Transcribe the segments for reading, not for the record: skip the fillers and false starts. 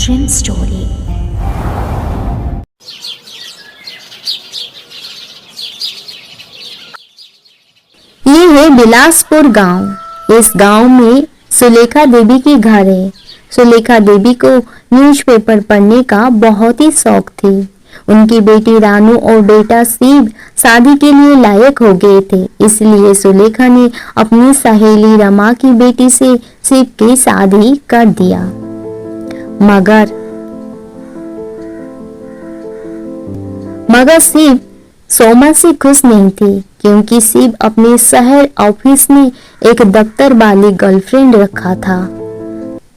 Ancient story. ये है बिलासपुर गांव। इस गांव में सुलेखा देवी की घर है। सुलेखा देवी को न्यूज़पेपर पढ़ने का बहुत ही शौक थी। उनकी बेटी रानू और बेटा शिव शादी के लिए लायक हो गए थे, इसलिए सुलेखा ने अपनी सहेली रमा की बेटी से शिव की शादी कर दिया। मगर शिव सोमा से खुश नहीं थी, क्योंकि शिव अपने शहर ऑफिस में एक दफ्तर वाली गर्लफ्रेंड रखा था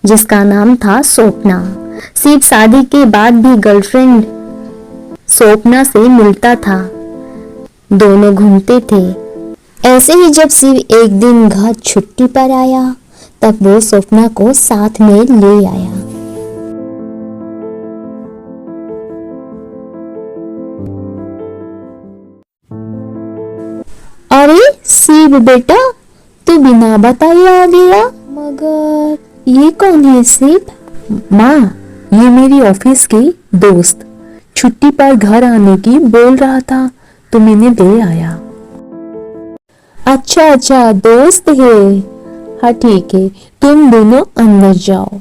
जिसका नाम था स्वप्ना। शिव शादी के बाद भी गर्लफ्रेंड स्वप्ना से मिलता था, दोनों घूमते थे। ऐसे ही जब शिव एक दिन घर छुट्टी पर आया, तब वो स्वप्ना को साथ में ले आया। अरे शिव बेटा, तू बिना बताए आ गया। मगर ये कौन है शिव? माँ, ये मेरी ऑफिस की दोस्त छुट्टी पर घर आने की बोल रहा था, तो मैंने ले आया। अच्छा, दोस्त है। हाँ ठीक है, तुम दोनों अंदर जाओ।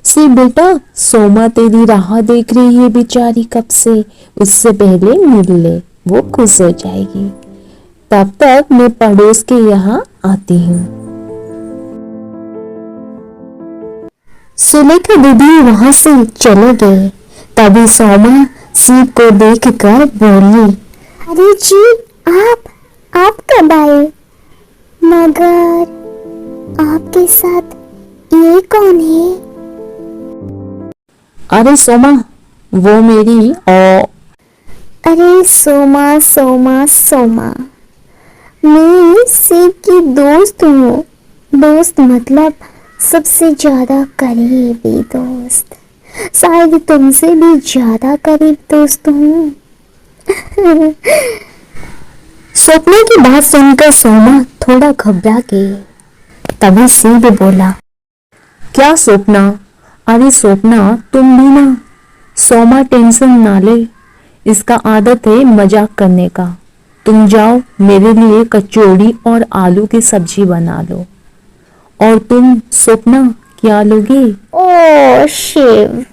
शिव बेटा, सोमा तेरी राह देख रही है बेचारी कब से, उससे पहले मिल ले, वो खुश हो जाएगी। तब तक मैं पड़ोस के यहाँ आती हूँ। सुलेखा दीदी वहां से चले गए। तभी सोमा शिव को देखकर बोली, अरे जी, आप कब आए? मगर आपके साथ ये कौन है? अरे सोमा, वो मेरी अरे सोमा, मैं शिव की दोस्त हूँ। दोस्त मतलब सबसे ज्यादा करीबी दोस्त। शायद तुमसे भी ज्यादा करीब दोस्त हूँ। स्वप्ना की बात सुनकर सोमा थोड़ा घबरा गई। तभी शिव बोला, क्या स्वप्ना? अरे स्वप्ना, तुम भी ना। सोमा टेंशन ना ले, इसका आदत है मजाक करने का। तुम जाओ, मेरे लिए कचौड़ी और आलू की सब्जी बना लो। और तुम स्वप्ना क्या लोगे? ओ शिव,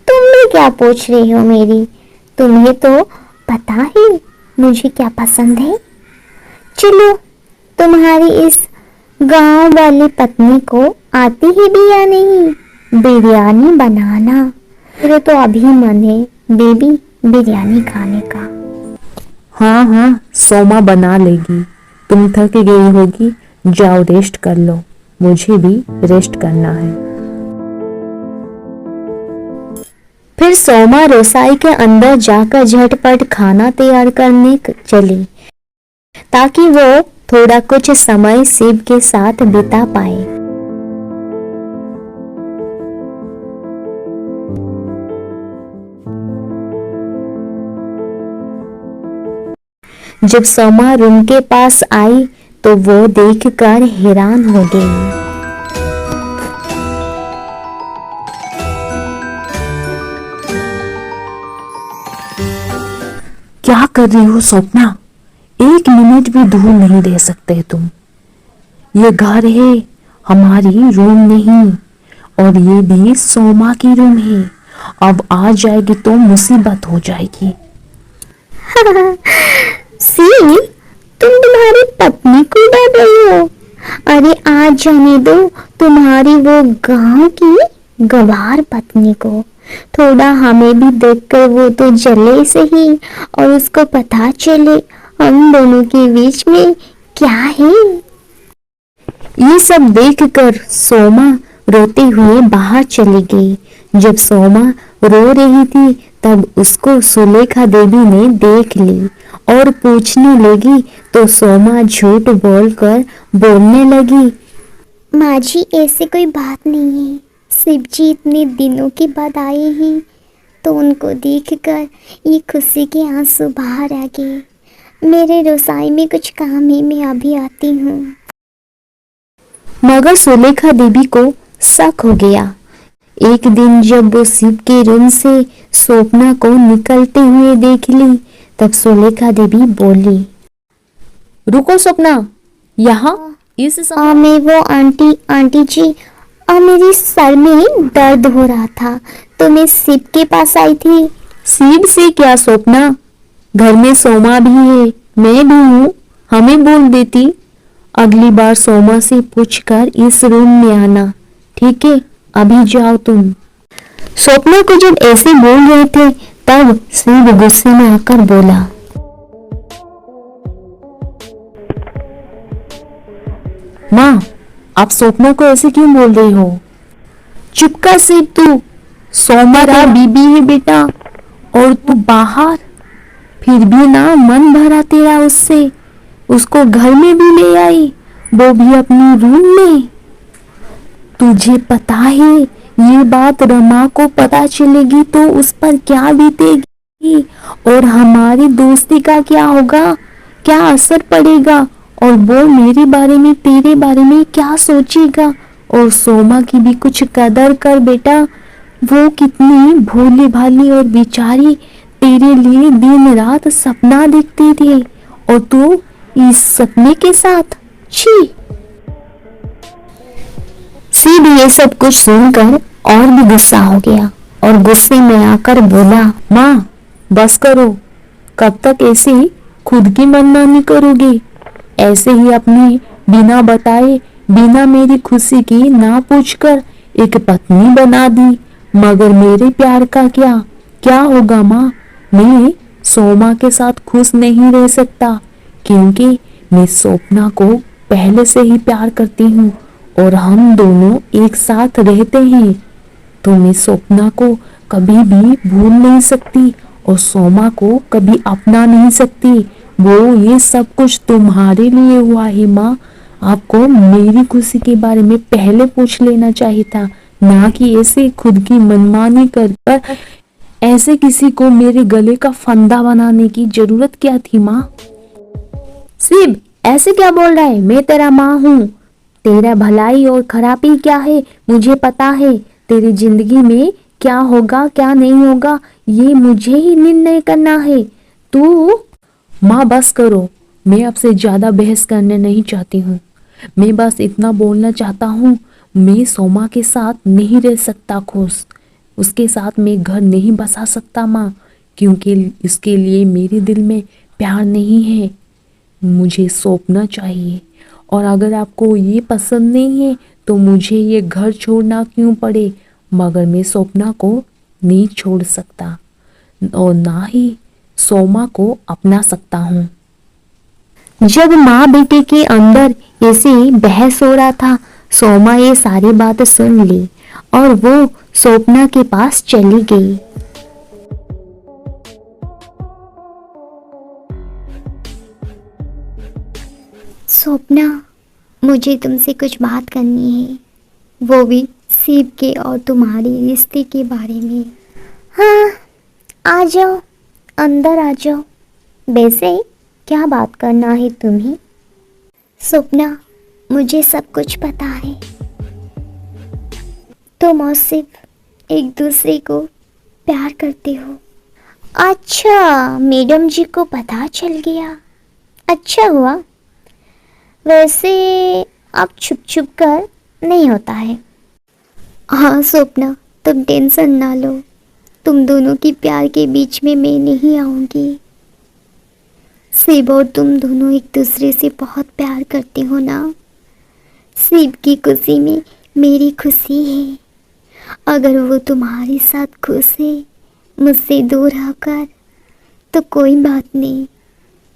तुम भी क्या पूछ रही हो मेरी? तुम्हें तो पता है मुझे क्या पसंद है। चलो, तुम्हारी इस गांव वाली पत्नी को आती ही भी या नहीं बिरयानी बनाना? मेरे तो अभी मन है बेबी बिरयानी खाने का। हाँ, सोमा बना लेगी। तुम थक गई होगी, जाओ रेस्ट कर लो। मुझे भी रेस्ट करना है। फिर सोमा रसोई के अंदर जाकर झटपट खाना तैयार करने चली, ताकि वो थोड़ा कुछ समय शिव के साथ बिता पाए। जब सोमा रूम के पास आई तो वो देखकर हैरान हो गई। क्या कर रही हो स्वप्ना? एक मिनट भी दूर नहीं रह सकते तुम। ये घर है, हमारी रूम नहीं। और ये भी सोमा की रूम है। अब आ जाएगी तो मुसीबत हो जाएगी। शिव, तुम तुम्हारी पत्नी को डर रही हो? अरे आज जाने दो तुम्हारी वो गांव की गवार पत्नी को। थोड़ा हमें भी देखकर वो तो जले सही, और उसको पता चले हम दोनों के बीच में क्या है। ये सब देखकर सोमा रोते हुए बाहर चली गई। जब सोमा रो रही थी, तब उसको सुलेखा देवी ने देख ली और पूछने लगी, तो सोमा झूठ बोलकर बोलने लगी, माँ जी ऐसी कोई बात नहीं है। शिव जी इतने दिनों के बाद आए हैं, तो उनको देखकर ये खुशी के आंसू बाहर आ गए। मेरे रसोई में कुछ काम है, मैं अभी आती हूँ। मगर सुलेखा देवी को शक हो गया। एक दिन जब वो शिव के रूम से स्वप्ना को निकलते हुए देख ली, तब सुलेखा देवी बोली, रुको स्वप्ना, यहाँ इस समय मैं वो आंटी जी, मेरी सर में दर्द हो रहा था तो मैं शिव के पास आई थी। शिव से क्या स्वप्ना, घर में सोमा भी है, मैं भी हूँ, हमें बोल देती। अगली बार सोमा से पूछकर इस रूम में आना, ठीक है? अभी जाओ तुम। स्वप्ना को जब ऐसे बोल रहे थे तब शिव गुस्से में आकर बोला, माँ, आप स्वप्ना को ऐसे क्यों बोल रही हो? चुप कर शिव, तू सोमा मेरा बीबी है बेटा, और तू बाहर, फिर भी ना मन भरा तेरा उससे। उसको घर में भी ले आई, वो भी अपनी रूम में। तुझे पता है ये बात रमा को पता चलेगी तो उस पर क्या बीतेगी, और हमारी दोस्ती का क्या होगा, क्या असर पड़ेगा, और वो मेरे बारे में तेरे बारे में क्या सोचेगा। और सोमा की भी कुछ कदर कर बेटा, वो कितनी भोली भाली और बेचारी तेरे लिए दिन रात सपना देखती थी, और तू इस सपने के साथ। छी। शिव ये सब कुछ सुनकर और भी गुस्सा हो गया और गुस्से में आकर बोला, माँ, बस करो, कब तक ऐसे ही खुद की मनमानी करोगी? ऐसे ही अपनी बिना बताए, बिना मेरी खुशी की ना पूछकर एक पत्नी बना दी, मगर मेरे प्यार का क्या क्या होगा माँ? मैं सोमा के साथ खुश नहीं रह सकता, क्योंकि मैं स्वप्ना को पहले से ही प्यार करती हूँ और हम दोनों एक साथ रहते हैं। तो मैं स्वप्ना को कभी भी भूल नहीं सकती और सोमा को कभी अपना नहीं सकती। वो ये सब कुछ तुम्हारे लिए हुआ है माँ। आपको मेरी खुशी के बारे में पहले पूछ लेना चाहिए था, ना कि ऐसे खुद की मनमानी कर ऐसे किसी को मेरे गले का फंदा बनाने की जरूरत क्या थी माँ? शिव ऐसे क्या बोल रहा है? मैं तेरा माँ हूँ। तेरा भलाई और खराबी क्या है मुझे पता है। तेरी जिंदगी में क्या होगा क्या नहीं होगा ये मुझे ही निर्णय करना है। तू माँ बस करो, मैं आपसे ज्यादा बहस करने नहीं चाहती हूँ। मैं बस इतना बोलना चाहता हूँ, मैं सोमा के साथ नहीं रह सकता खुश। उसके साथ मैं घर नहीं बसा सकता माँ, क्योंकि इसके लिए मेरे दिल में प्यार नहीं है। मुझे सौंपना चाहिए, और अगर आपको ये पसंद नहीं है तो मुझे ये घर छोड़ना क्यों पड़े, मगर मैं स्वप्ना को नहीं छोड़ सकता और ना ही सोमा को अपना सकता हूँ। जब माँ बेटे के अंदर ऐसे बहस हो रहा था, सोमा ये सारी बात सुन ली और वो स्वप्ना के पास चली गई। स्वप्ना, मुझे तुमसे कुछ बात करनी है, वो भी शिव के और तुम्हारे रिश्ते के बारे में। हाँ, आ जाओ, अंदर आ जाओ। वैसे क्या बात करना है तुम्हें? स्वप्ना, मुझे सब कुछ पता है। तुम और शिव एक दूसरे को प्यार करते हो। अच्छा, मैडम जी को पता चल गया। अच्छा हुआ। वैसे अब छुप छुप कर नहीं होता है। हाँ स्वप्ना, तुम टेंशन ना लो। तुम दोनों की प्यार के बीच में मैं नहीं आऊंगी। शिव और तुम दोनों एक दूसरे से बहुत प्यार करते हो ना। शिव की खुशी में मेरी खुशी है। अगर वो तुम्हारे साथ खुश है मुझसे दूर होकर तो कोई बात नहीं,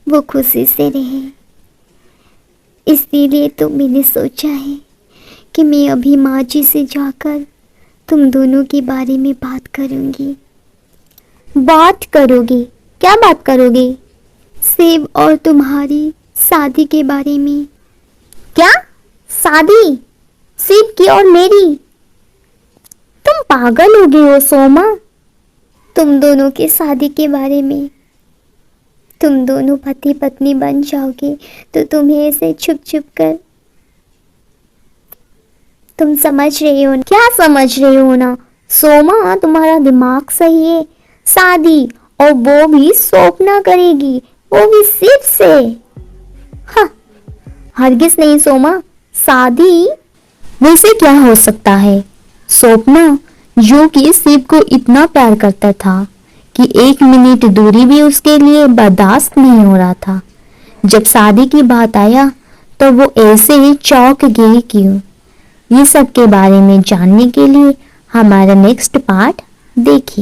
वो खुशी से रहे। इसीलिए तो मैंने सोचा है कि मैं अभी माँ जी से जाकर तुम दोनों के बारे में बात करूँगी। बात करोगी? क्या बात करोगी? शिव और तुम्हारी शादी के बारे में। क्या शादी? शिव की और मेरी? तुम पागल हो गई हो सोमा। तुम दोनों की शादी के बारे में। तुम दोनों पति पत्नी बन जाओगे तो तुम्हें ऐसे छुप छुप कर। तुम समझ रहे हो? क्या समझ रहे हो ना? सोमा, तुम्हारा दिमाग सही है, शादी, और वो भी स्वप्ना करेगी, वो भी शिव से। हाँ, हरगिज नहीं सोमा, शादी वैसे क्या हो सकता है? स्वप्ना जो कि शिव को इतना प्यार करता था कि 1 मिनट दूरी भी उसके लिए बर्दाश्त नहीं हो रहा था, जब शादी की बात आया तो वो ऐसे ही चौंक गई। क्यों? ये सब के बारे में जानने के लिए हमारा नेक्स्ट पार्ट देखिए।